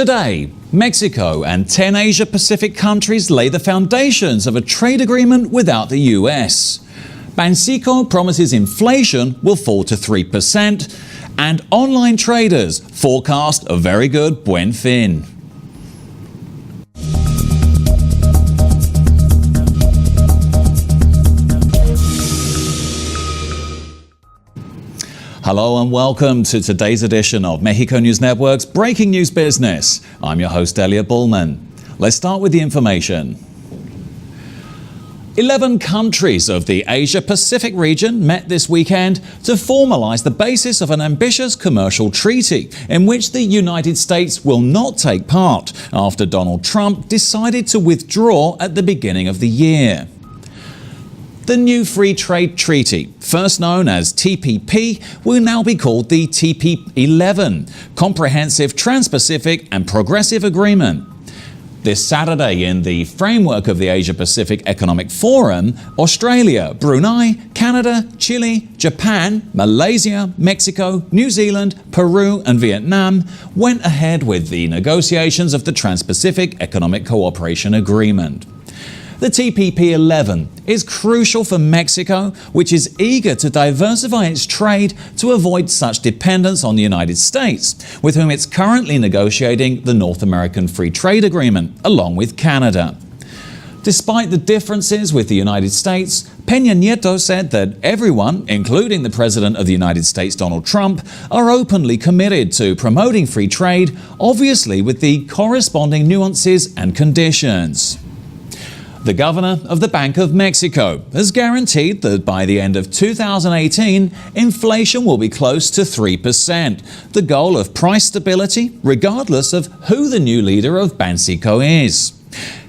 Today, Mexico and 10 Asia-Pacific countries lay the foundations of a trade agreement without the US. BANXICO promises inflation will fall to 3%, and online traders forecast a very good Buen fin. Hello and welcome to today's edition of Mexico News Network's Breaking News Business. I'm your host, Elliot Bullman. Let's start with the information. 11 countries of the Asia-Pacific region met this weekend to formalize the basis of an ambitious commercial treaty in which the United States will not take part after Donald Trump decided to withdraw at the beginning of the year. The new Free Trade Treaty, first known as TPP, will now be called the TP11, Comprehensive Trans-Pacific and Progressive Agreement. This Saturday, in the framework of the Asia-Pacific Economic Forum, Australia, Brunei, Canada, Chile, Japan, Malaysia, Mexico, New Zealand, Peru and Vietnam went ahead with the negotiations of the Trans-Pacific Economic Cooperation Agreement. The TPP-11 is crucial for Mexico, which is eager to diversify its trade to avoid such dependence on the United States, with whom it's currently negotiating the North American Free Trade Agreement, along with Canada. Despite the differences with the United States, Peña Nieto said that everyone, including the President of the United States, Donald Trump, are openly committed to promoting free trade, obviously with the corresponding nuances and conditions. The governor of the Bank of Mexico has guaranteed that by the end of 2018, inflation will be close to 3%, the goal of price stability regardless of who the new leader of BANXICO is.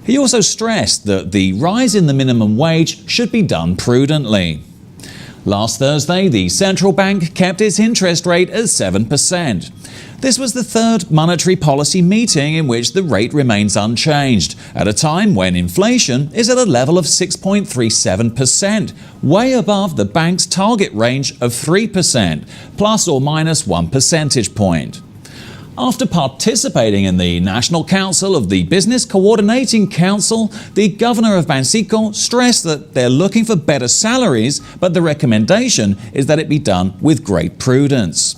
He also stressed that the rise in the minimum wage should be done prudently. Last Thursday, the central bank kept its interest rate at 7%. This was the third monetary policy meeting in which the rate remains unchanged, at a time when inflation is at a level of 6.37%, way above the bank's target range of 3%, plus or minus 1 percentage point. After participating in the National Council of the Business Coordinating Council, the governor of BANXICO stressed that they're looking for better salaries, but the recommendation is that it be done with great prudence.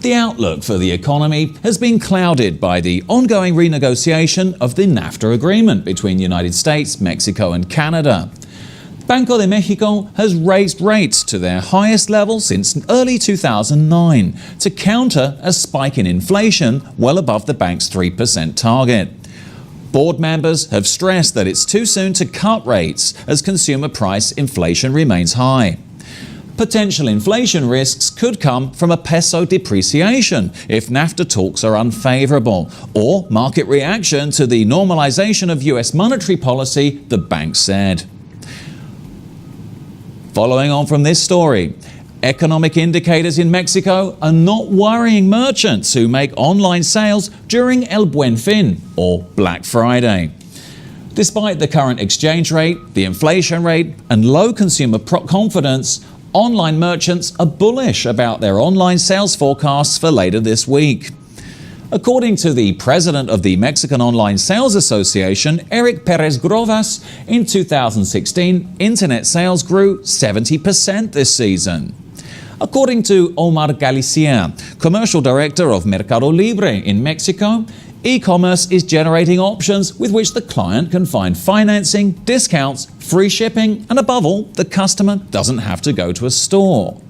The outlook for the economy has been clouded by the ongoing renegotiation of the NAFTA agreement between the United States, Mexico and Canada. Banco de Mexico has raised rates to their highest level since early 2009 to counter a spike in inflation well above the bank's 3% target. Board members have stressed that it's too soon to cut rates as consumer price inflation remains high. Potential inflation risks could come from a peso depreciation if NAFTA talks are unfavorable, or market reaction to the normalization of US monetary policy, the bank said. Following on from this story, economic indicators in Mexico are not worrying merchants who make online sales during El Buen Fin, or Black Friday. Despite the current exchange rate, the inflation rate, and low consumer confidence, online merchants are bullish about their online sales forecasts for later this week. According to the president of the Mexican Online Sales Association, Eric Perez Grovas, in 2016, internet sales grew 70% this season. According to Omar Galicia, commercial director of Mercado Libre in Mexico, e-commerce is generating options with which the client can find financing, discounts, free shipping, and above all, the customer doesn't have to go to a store.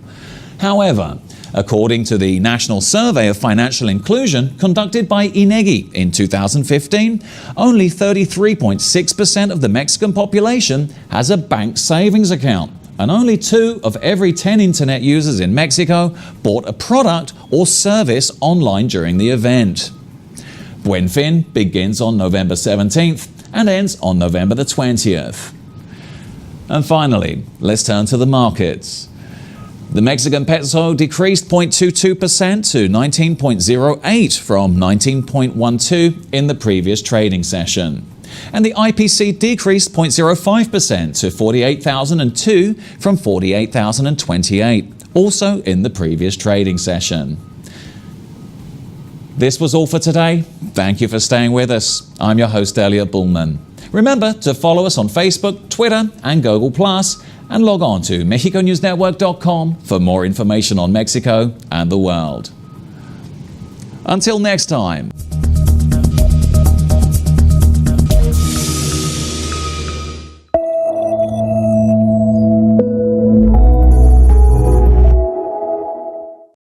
However, according to the National Survey of Financial Inclusion conducted by INEGI in 2015, only 33.6% of the Mexican population has a bank savings account, and only 2 of every 10 internet users in Mexico bought a product or service online during the event. Buen Fin begins on November 17th and ends on November the 20th. And finally, let's turn to the markets. The Mexican peso decreased 0.22% to 19.08 from 19.12 in the previous trading session. And the IPC decreased 0.05% to 48,002 from 48,028, also in the previous trading session. This was all for today. Thank you for staying with us. I'm your host, Elliot Bullman. Remember to follow us on Facebook, Twitter, and Google+, and log on to MexicoNewsNetwork.com for more information on Mexico and the world. Until next time.